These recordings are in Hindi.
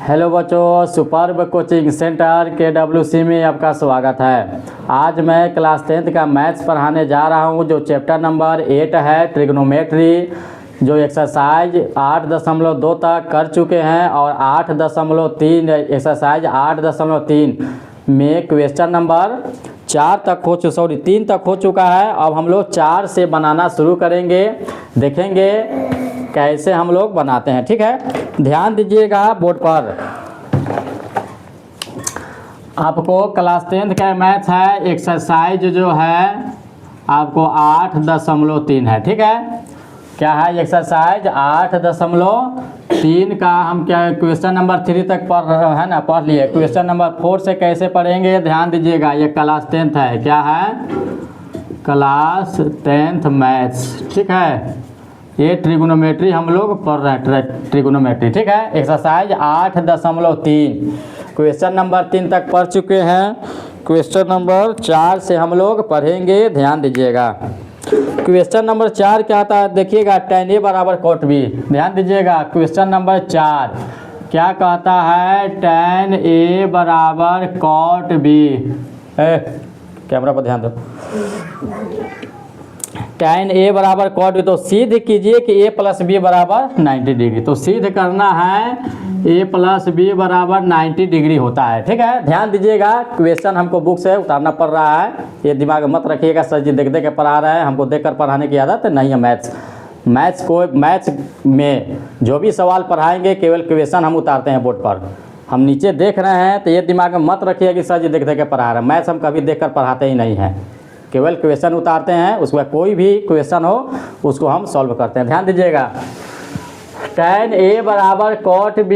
हेलो बच्चों, सुपर्ब कोचिंग सेंटर KWC में आपका स्वागत है। आज मैं क्लास 10th का मैथ्स पढ़ाने जा रहा हूं, जो चैप्टर नंबर 8 है ट्रिग्नोमेट्री, जो एक्सरसाइज 8.2 तक कर चुके हैं और 8.3 एक्सरसाइज 8.3 में क्वेश्चन नंबर 4 तक हो 3 तक हो चुका है। अब हम लोग 4 से बनाना शुरू करेंगे, देखेंगे कैसे हम लोग बनाते हैं। ठीक है, ध्यान दीजिएगा बोर्ड पर। आपको क्लास 10th का मैथ्स है, एक्सरसाइज जो है आपको 8.3 है। ठीक है, क्या है एक्सरसाइज 8.3 का हम क्या क्वेश्चन नंबर 3 तक पढ़ लिए। क्वेश्चन नंबर 4 से कैसे पढ़ेंगे, ध्यान दीजिएगा। ये क्लास 10th है, क्या है क्लास 10th मैथ्स। ठीक है, ये ट्रिग्नोमेट्री हम लोग पढ़ रहे हैं, ट्रिग्नोमेट्री। ठीक है, एक्सरसाइज 8.3 क्वेश्चन नंबर 3 तक पढ़ चुके हैं। क्वेश्चन नंबर 4 से हम लोग पढ़ेंगे, ध्यान दीजिएगा। क्वेश्चन नंबर 4 क्या आता है, देखिएगा tan A बराबर cot B। ध्यान दीजिएगा, क्वेश्चन नंबर 4 क्या कहता है, tan A बराबर cot B। कैमरा पर ध्यान दो। tan A बराबर cot B, तो सिद्ध कीजिए कि A प्लस B बराबर 90 डिग्री। तो सिद्ध करना है A प्लस B बराबर 90 डिग्री होता है। ठीक है, ध्यान दीजिएगा। क्वेश्चन हमको बुक से उतारना पड़ रहा है, ये दिमाग में मत रखिएगा सर जी देख के पढ़ा रहे हैं, हमको देखकर पढ़ाने की आदत नहीं है। मैथ्स में जो भी सवाल पढ़ाएंगे केवल क्वेश्चन हम उतारते हैं बोर्ड पर। हम नीचे देख रहे हैं तो ये दिमाग में मत रखिए कि सर जी देख के पढ़ा रहे हैं। मैथ्स हम कभी देख कर पढ़ाते ही नहीं हैं, केवल क्वेश्चन उतारते हैं, उसके बाद कोई भी क्वेश्चन हो उसको हम सॉल्व करते हैं। ध्यान दीजिएगा, tan A बराबर cot B,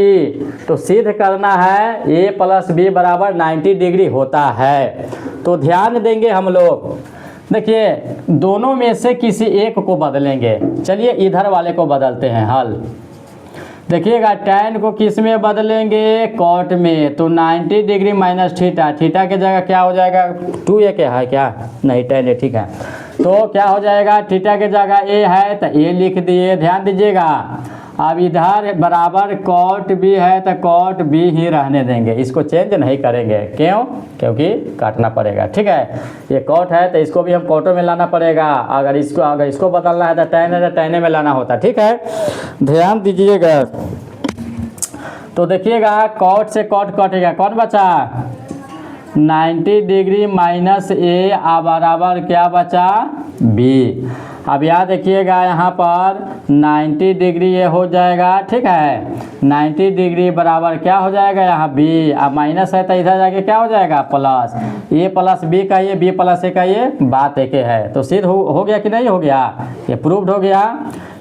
तो सिद्ध करना है A प्लस B बराबर 90 डिग्री होता है। तो ध्यान देंगे हम लोग, देखिए दोनों में से किसी एक को बदलेंगे। चलिए इधर वाले को बदलते हैं, हल देखिएगा। tan को किस में बदलेंगे, cot में, तो 90 डिग्री माइनस थीटा। थीटा की जगह क्या हो जाएगा, 2a क्या है, क्या नहीं tan A। ठीक है, तो क्या हो जाएगा, थीटा की जगह a है तो a लिख दिए। ध्यान दीजिएगा, अब इधर बराबर cot B है तो cot B ही रहने देंगे, इसको चेंज नहीं करेंगे। क्यों, क्योंकि काटना पड़ेगा। ठीक है, ये cot है तो इसको भी हम cot में लाना पड़ेगा। अगर इसको बदलना है तो tan है तो tan में लाना होता। ठीक है, ध्यान दीजिएगा। तो देखिएगा, cot से cot कटेगा, कौन बचा 90 डिग्री माइनस A बराबर क्या बचा B। अब यहाँ देखिएगा, यहाँ पर 90 डिग्री ये हो जाएगा। ठीक है, 90 डिग्री बराबर क्या हो जाएगा यहाँ B। अब माइनस है तो इधर जाके क्या हो जाएगा प्लस। A प्लस B का ये B प्लस A का ये बात एक है, तो सिद्ध हो गया कि नहीं हो गया, ये प्रूव्ड हो गया।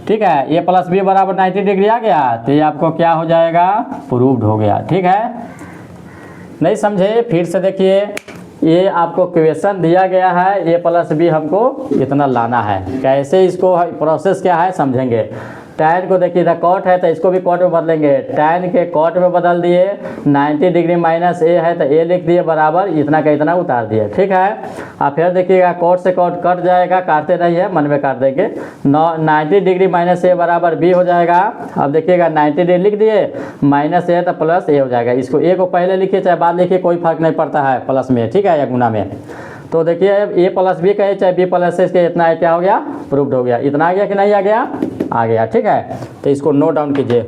ठीक है, A प्लस B बराबर 90 डिग्री आ गया तो ये आपको क्या हो जाएगा, प्रूव्ड हो गया। ठीक है, नहीं समझे फिर से देखिए, ये आपको क्वेश्चन दिया गया है, A प्लस B हमको इतना लाना है। कैसे इसको प्रोसेस क्या है समझेंगे। tan को देखिए इधर cot है तो इसको भी cot में बदलेंगे, tan के cot में बदल दिए। 90 डिग्री माइनस A है तो A लिख दिए बराबर इतना का इतना उतार दिए। ठीक है, अब फिर देखिएगा cot से cot कट जाएगा, काटते नहीं है मन में काट देंगे। 90 डिग्री माइनस A बराबर B हो जाएगा। अब देखिएगा 90 डिग्री लिख दिए, माइनस A तो प्लस A हो जाएगा। इसको A को पहले लिखिए चाहे बाद लिखिए, कोई फर्क नहीं पड़ता है प्लस में, ठीक है, या गुना में। तो देखिए A प्लस B कहे चाहे B प्लस A के इतना है, क्या हो गया, प्रूव्ड हो गया। इतना आ गया कि नहीं आ गया, आ गया। ठीक है, तो इसको नोट डाउन कीजिए।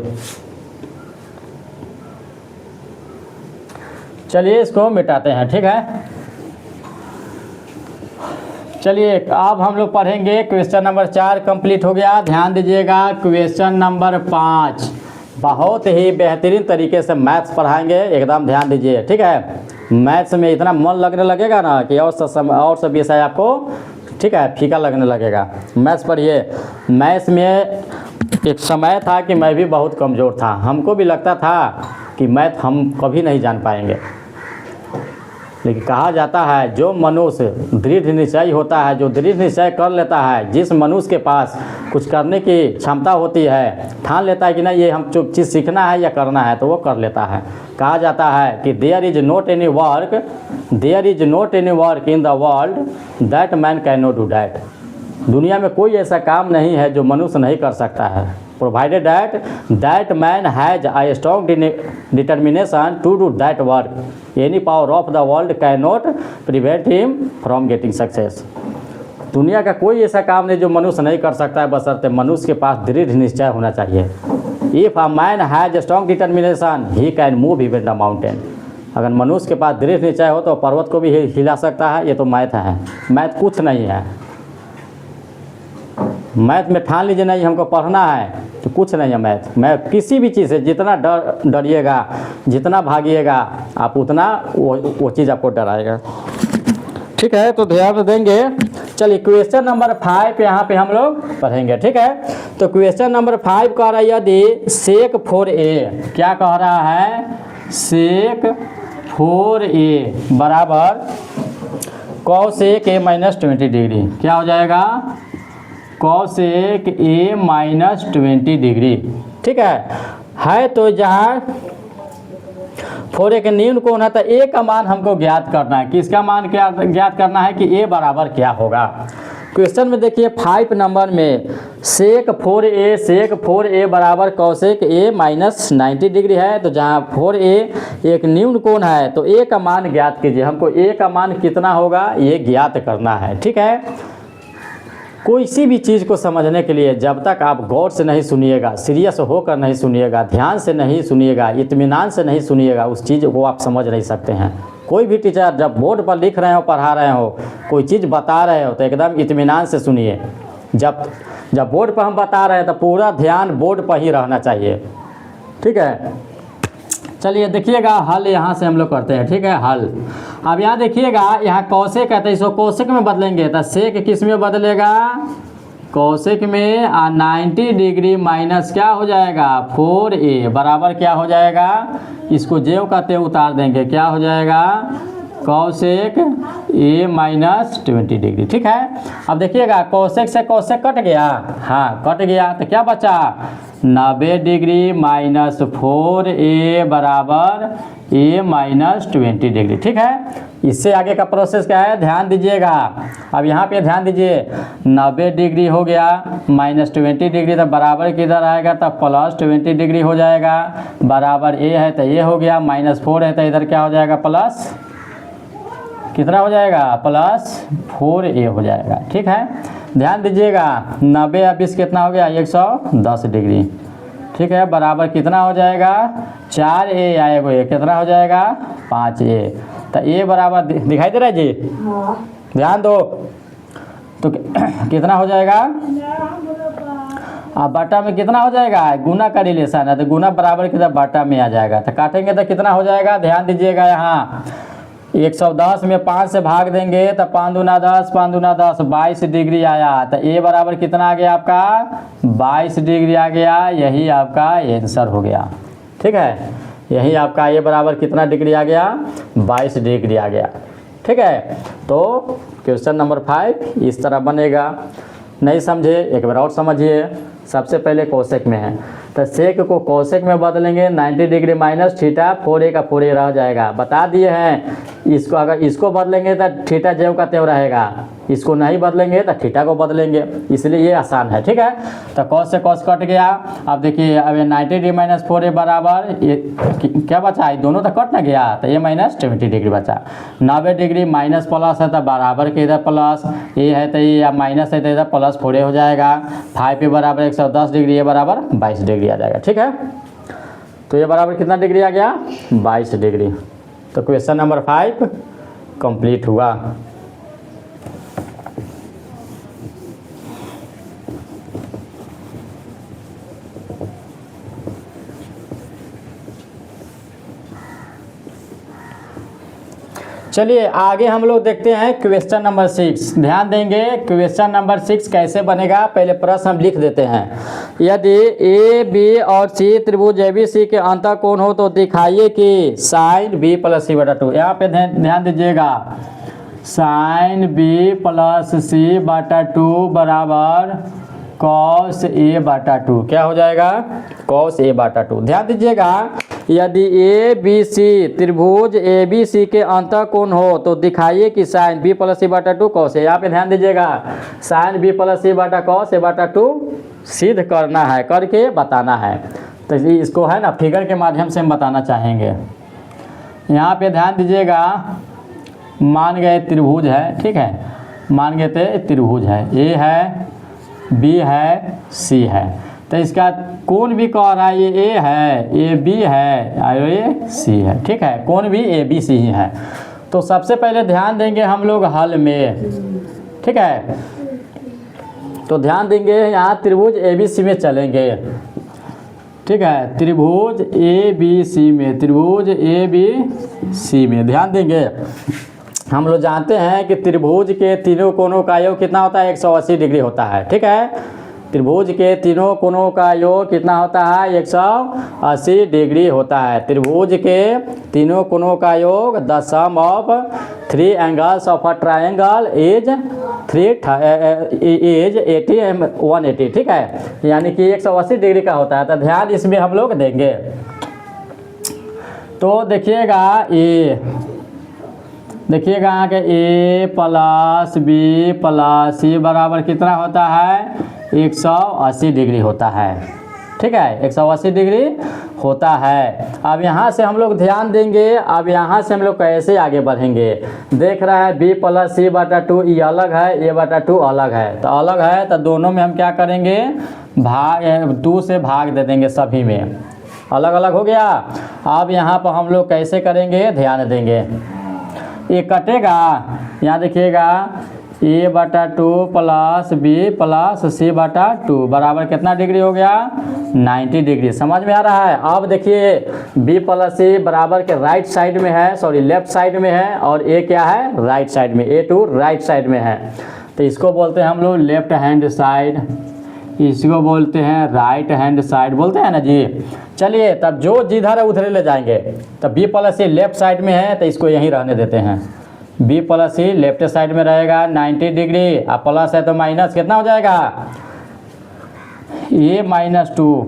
चलिए इसको मिटाते हैं। ठीक है, चलिए अब हम लोग पढ़ेंगे क्वेश्चन नंबर 4 कंप्लीट हो गया। ध्यान दीजिएगा, क्वेश्चन नंबर 5 बहुत ही बेहतरीन तरीके से मैथ्स पढ़ाएंगे, एकदम ध्यान दीजिए। ठीक है, मैथ्स में इतना मन लगने लगेगा ना कि और सब विषय आपको, ठीक है, फीका लगने लगेगा। मैथ्स पढ़िए। मैथ्स में एक समय था कि मैं भी बहुत कमज़ोर था, हमको भी लगता था कि मैथ हम कभी नहीं जान पाएंगे, लेकिन कहा जाता है जो मनुष्य दृढ़ निश्चय होता है, जो दृढ़ निश्चय कर लेता है, जिस मनुष्य के पास कुछ करने की क्षमता होती है, ठान लेता है कि नहीं ये हम चीज़ सीखना है या करना है, तो वो कर लेता है। कहा जाता है कि there is not any work in the world that man can not do that. दुनिया में कोई ऐसा काम नहीं है जो मनुष्य नहीं कर सकता है, provided that man has a strong determination to do that work, any power of the world cannot prevent him from getting success। दुनिया का कोई ऐसा काम नहीं जो मनुष्य नहीं कर सकता है, बशर्ते मनुष्य के पास दृढ़ निश्चय होना चाहिए। If a man has strong determination he can move even the mountain. अगर मनुष्य के पास दृढ़ निश्चय हो तो पर्वत को भी हिला सकता है। ये तो मैथ है, मैथ कुछ नहीं है। मैथ में ठान लीजिए नहीं हमको पढ़ना है तो कुछ नहीं है मैथ। मैं किसी भी चीज़ से जितना डरिएगा, जितना भागिएगा, आप उतना वो चीज़ आपको डराएगा। ठीक है, तो ध्यान देंगे। चलिए क्वेश्चन नंबर 5 यहाँ पे हम लोग पढ़ेंगे। ठीक है, तो क्वेश्चन नंबर 5 कह रहा है यदि सेक 4a, क्या कह रहा है, सेक 4a बराबर कॉसेक a माइनस 20 डिग्री, क्या हो जाएगा, कॉसेक a माइनस 20 डिग्री। ठीक है तो जहाँ 4a के न्यून कोण है तो a का मान हमको ज्ञात करना है। किसका मान क्या ज्ञात करना है कि a बराबर क्या होगा। क्वेश्चन में देखिए 5 नंबर में सेक 4a बराबर कॉसेक a माइनस 90 डिग्री है। तो जहाँ 4a एक न्यून कोण है तो a का मान ज्ञात कीजिए। हमको a का मान कितना होगा ये ज्ञात करना है। ठीक है, कोई भी चीज़ को समझने के लिए जब तक आप गौर से नहीं सुनिएगा, सीरियस होकर नहीं सुनिएगा, ध्यान से नहीं सुनिएगा, इत्मीनान से नहीं सुनिएगा, उस चीज़ को आप समझ नहीं सकते हैं। कोई भी टीचर जब बोर्ड पर लिख रहे हो, पढ़ा रहे हो, कोई चीज़ बता रहे हो तो एकदम इत्मीनान से सुनिए। जब बोर्ड पर हम बता रहे हैं तो पूरा ध्यान बोर्ड पर ही रहना चाहिए। ठीक है, चलिए देखिएगा हल यहाँ से हम लोग करते हैं। ठीक है, हल अब यहाँ देखिएगा, यहाँ कौशिक कहते हैं, इसको कौशिक में बदलेंगे तो सेक किस में बदलेगा, कौशिक में 90 डिग्री माइनस क्या हो जाएगा 4a बराबर क्या हो जाएगा, इसको जेव कहते उतार देंगे, क्या हो जाएगा कौशिक a माइनस 20 डिग्री। ठीक है, अब देखिएगा कौशिक से कौशिक कट गया, हाँ कट गया, तो क्या बचा 90 डिग्री माइनस 4a बराबर a माइनस 20 डिग्री। ठीक है, इससे आगे का प्रोसेस क्या है ध्यान दीजिएगा। अब यहाँ पे ध्यान दीजिए, 90 डिग्री हो गया माइनस 20 डिग्री, तो बराबर किधर आएगा, तब प्लस 20 डिग्री हो जाएगा। बराबर a है तो a हो गया, माइनस 4 है तो इधर क्या हो जाएगा प्लस, कितना हो जाएगा प्लस 4a हो जाएगा। ठीक है, ध्यान दीजिएगा 90 अब 20 कितना हो गया 110 डिग्री। ठीक है, बराबर कितना हो जाएगा 4a आएगा, ये कितना हो जाएगा 5a। तो a बराबर दिखाई दे रहा है जी, ध्यान दो, तो कितना हो जाएगा, अब बटा में कितना हो जाएगा, गुना का रिलेशन है तो गुना बराबर कितना बटा में आ जाएगा। तो काटेंगे तो कितना हो जाएगा, ध्यान दीजिएगा, यहाँ 110 में 5 से भाग देंगे तो 5 दूना 10, 5 दूना 10, 22 डिग्री आया। तो a बराबर कितना आ गया आपका 22 डिग्री आ गया, यही आपका आंसर हो गया। ठीक है, यही आपका a बराबर कितना डिग्री आ गया 22 डिग्री आ गया। ठीक है, तो क्वेश्चन नंबर 5 इस तरह बनेगा। नहीं समझे एक बार और समझिए। सबसे पहले कौशिक में है तो सेक को कौशिक में बदलेंगे, 90 डिग्री माइनस थीटा, 4a का 4a रह जाएगा। बता दिए हैं इसको, अगर इसको बदलेंगे तो थीटा जेव का त्यों रहेगा, इसको नहीं बदलेंगे तो थीटा को बदलेंगे, इसलिए ये आसान है। ठीक है, तो कॉस से कॉस कट गया। अब देखिए अब 90 डिग्री माइनस 4a बराबर ये क्या बचा, ये दोनों तो कट ना गया तो ये माइनस 20 डिग्री बचा। 90 डिग्री माइनस प्लस है तो बराबर के इधर प्लस, ये है तो ये माइनस है तो इधर प्लस 4a हो जाएगा। 5a बराबर 110 डिग्री, ये बराबर 22 डिग्री आ जाएगा। ठीक है, तो ये बराबर कितना डिग्री आ गया 22 डिग्री। तो क्वेश्चन नंबर 5 कंप्लीट हुआ। चलिए आगे हम लोग देखते हैं क्वेश्चन नंबर 6। ध्यान देंगे क्वेश्चन नंबर 6 कैसे बनेगा, पहले प्रश्न हम लिख देते हैं। यदि ए बी और सी त्रिभुज ए बी सी के अंतर कोण हो तो दिखाइए कि साइन बी प्लस सी बटा 2। यहाँ पे ध्यान दीजिएगा, साइन बी प्लस सी बटा 2 बराबर कॉस ए बटा 2, क्या हो जाएगा कॉस ए बटा 2। ध्यान दीजिएगा, यदि ए बी सी त्रिभुज ए बी सी के अंतर कोण हो तो दिखाइए कि साइन बी प्लस सी बटा 2 कॉस ए। यहाँ पे ध्यान दीजिएगा, साइन बी प्लस सी बटा कॉस ए बटा 2 सिद्ध करना है, करके बताना है। तो इसको है ना फिगर के माध्यम से हम बताना चाहेंगे। यहाँ पे ध्यान दीजिएगा, मान गए त्रिभुज है, ठीक है, मान गए थे त्रिभुज है, ए है, बी है, सी है। तो इसका कोण भी कह रहा है ये ए है, ये बी है और ये सी है, ठीक है, कोण भी ए बी सी ही है। तो सबसे पहले ध्यान देंगे हम लोग हल में, ठीक है। तो ध्यान देंगे यहाँ त्रिभुज ए बी सी में चलेंगे, ठीक है, त्रिभुज ए बी सी में, त्रिभुज ए बी सी में ध्यान देंगे। हम लोग जानते हैं कि त्रिभुज के तीनों कोणों का योग कितना होता है, 180 डिग्री होता है, ठीक है। त्रिभुज के तीनों कोणों का योग कितना होता है, 180 डिग्री होता है। त्रिभुज के तीनों कोणों का योग the sum of 3 angles of a triangle is 80 and 180, ठीक है, यानी कि 180 डिग्री का होता है। तो ध्यान इसमें हम लोग देंगे। तो देखिएगा ये, देखिएगा यहाँ के ए प्लस बी प्लस सी बराबर कितना होता है, 180 डिग्री होता है, ठीक है, 180 डिग्री होता है। अब यहाँ से हम लोग ध्यान देंगे, अब यहाँ से हम लोग कैसे आगे बढ़ेंगे। देख रहा है बी प्लस सी बटा 2 ये अलग है, ए बटा 2 अलग है, तो अलग है तो दोनों में हम क्या करेंगे, भाग 2 से भाग दे देंगे, सभी में अलग अलग हो गया। अब यहाँ पर हम लोग कैसे करेंगे, ध्यान देंगे, ये कटेगा, यहाँ देखिएगा ए बटा 2 प्लस बी प्लस सी बटा 2 बराबर कितना डिग्री हो गया, 90 डिग्री। समझ में आ रहा है। अब देखिए बी प्लस सी बराबर के राइट साइड में है, सॉरी लेफ्ट साइड में है, और ए क्या है, राइट साइड में, ए टू राइट साइड में है। तो इसको बोलते हैं हम लोग लेफ्ट हैंड साइड, इसको बोलते हैं राइट हैंड साइड, बोलते हैं ना जी। चलिए तब जो जिधर है उधर ले जाएंगे। तब बी प्लस सी लेफ्ट साइड में है तो इसको यहीं रहने देते हैं, बी प्लस सी लेफ्ट साइड में रहेगा 90 डिग्री, अब प्लस है तो माइनस कितना हो जाएगा, ये -2।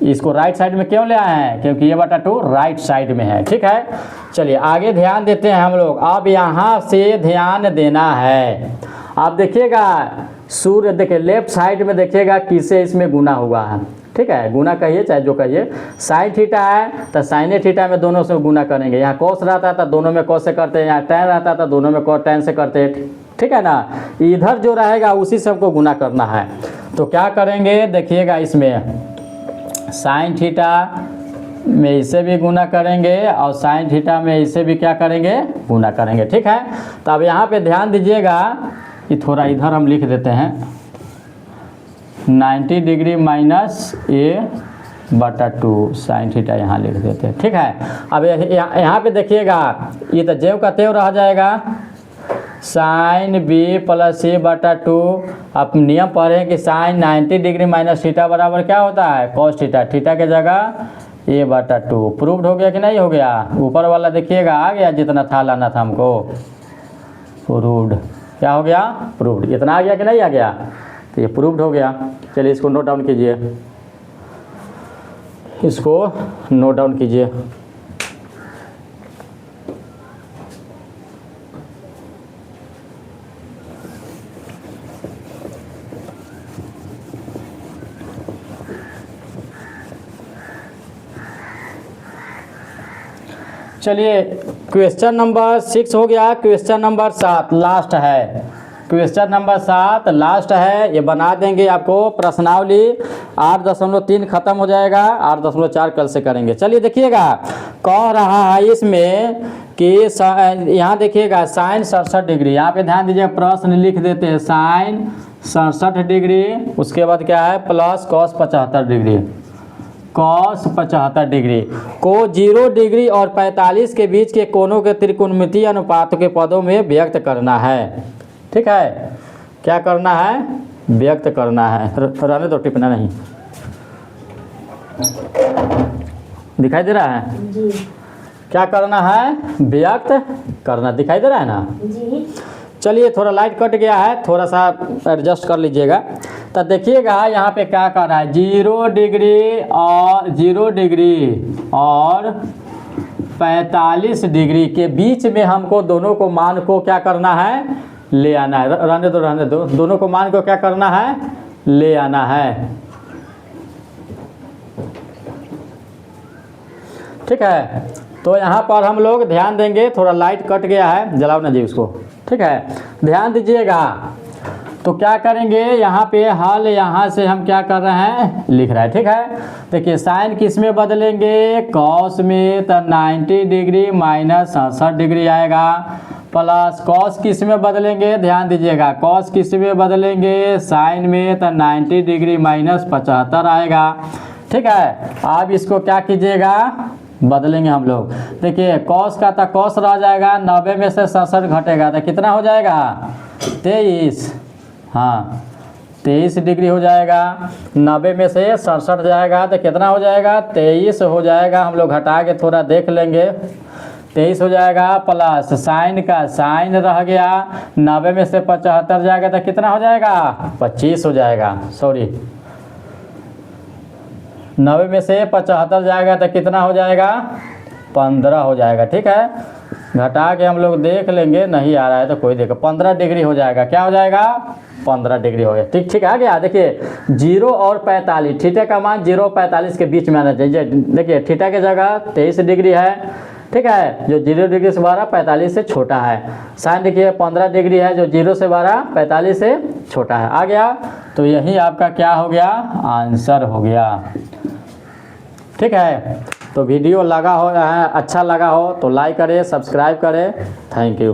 इसको राइट साइड में क्यों ले आए हैं, क्योंकि ये बटा 2 राइट साइड में है, ठीक है। चलिए आगे ध्यान देते हैं हम लोग। अब यहाँ से ध्यान देना है, आप देखिएगा सूर्य, देखिए लेफ्ट साइड में देखिएगा किसे इसमें गुना हुआ है, ठीक है, गुना कहिए चाहे जो कहिए। साइन थीटा है तो साइन थीटा में दोनों से गुना करेंगे। यहाँ कॉस रहता है तो दोनों में कॉस से करते हैं, यहाँ टैन रहता है तो दोनों में टैन से करते हैं, ठीक है ना। इधर जो रहेगा उसी से हमको गुना करना है। तो क्या करेंगे देखिएगा, इसमें साइन थीटा में इसे भी गुना करेंगे और साइन थीटा में इसे भी क्या करेंगे, गुना करेंगे, ठीक है। तो अब यहाँ पे ध्यान दीजिएगा कि थोड़ा इधर हम लिख देते हैं 90 डिग्री माइनस ए बटा 2 साइन थीटा यहाँ लिख देते हैं, ठीक है। अब यहाँ पे देखिएगा ये तो जेव का तेव रह जाएगा, साइन बी प्लस सी बटा 2। अब नियम पढ़ें कि साइन 90 डिग्री माइनस थीटा बराबर क्या होता है, कॉस थीटा, थीटा के जगह ए बटा 2। प्रूव्ड हो गया कि नहीं हो गया, ऊपर वाला देखिएगा आ गया, जितना था लाना था हमको, प्रूव्ड, क्या हो गया, प्रूव्ड। इतना आ गया कि नहीं आ गया, तो ये प्रूव्ड हो गया। चलिए इसको नोट डाउन कीजिए, इसको नोट डाउन कीजिए। चलिए क्वेश्चन नंबर 6 हो गया, क्वेश्चन नंबर 7 लास्ट है, क्वेश्चन नंबर 7 लास्ट है। ये बना देंगे आपको प्रश्नावली, 8.3 खत्म हो जाएगा, 8.4 कल से करेंगे। चलिए देखिएगा कह रहा है इसमें कि यहाँ देखिएगा साइन 67 डिग्री, यहाँ पे ध्यान दीजिए प्रश्न लिख देते हैं साइन 67 डिग्री, उसके बाद क्या है plus cos 75 degree, cos 75 degree को 0 डिग्री और 45 के बीच के कोणों के त्रिकोणमितीय अनुपात के पदों में व्यक्त करना है, ठीक है। क्या करना है, व्यक्त करना है, रहने दो टिपना नहीं, दिखाई दे रहा है जी। क्या करना है, व्यक्त करना, दिखाई दे रहा है ना जी। चलिए थोड़ा लाइट कट गया है, थोड़ा सा एडजस्ट कर लीजिएगा। तो देखिएगा यहाँ पे क्या कर रहा है, 0 डिग्री और 45 डिग्री के बीच में हमको दोनों को मान को क्या करना है, ले आना है। रहने दो दोनों को मान को क्या करना है, ले आना है। ठीक है। तो यहाँ पर हम लोग ध्यान देंगे, थोड़ा लाइट कट गया है, जलाओ ना जी उसको, ठीक है, ध्यान दीजिएगा। तो क्या करेंगे यहाँ पे हल, यहाँ से हम क्या कर रहे हैं, लिख रहे हैं, ठीक है। देखिए साइन किस में बदलेंगे, कॉस में, तो 90 डिग्री माइनस 67 डिग्री आएगा, प्लस कॉस किस में बदलेंगे, ध्यान दीजिएगा, कॉस किस में बदलेंगे, साइन में, तो 90 डिग्री माइनस 75 आएगा, ठीक है। अब इसको क्या कीजिएगा, बदलेंगे हम लोग। देखिए कॉस का था कॉस रह जाएगा, 90 में से 67 घटेगा तो कितना हो जाएगा, 23, हाँ 23 डिग्री हो जाएगा। 90 में से 67 जाएगा तो कितना हो जाएगा, 23 हो जाएगा। हम लोग घटा के थोड़ा देख लेंगे, 23 हो जाएगा, प्लस साइन का साइन रह गया, 90 में से 75 जाएगा तो कितना हो जाएगा, 25 हो जाएगा, सॉरी 90 में से 75 जाएगा तो कितना हो जाएगा, 15 हो जाएगा, ठीक है। घटा के हम लोग देख लेंगे, नहीं आ रहा है तो कोई देखो, 15 डिग्री हो जाएगा, क्या हो जाएगा, 15 डिग्री हो गया, ठीक ठीक आ गया। देखिए 0 और 45, थीटा का मान 0 और 45 के बीच में आना चाहिए। देखिए थीटा की जगह 23 डिग्री है, ठीक है, जो 0 डिग्री से 12 45 से छोटा है। साइन देखिए 15 डिग्री है, जो 0 से 12 45 से छोटा है, आ गया। तो यही आपका क्या हो गया, आंसर हो गया, ठीक है। तो वीडियो लगा हो, अच्छा लगा हो तो लाइक करें, सब्सक्राइब करें, थैंक यू।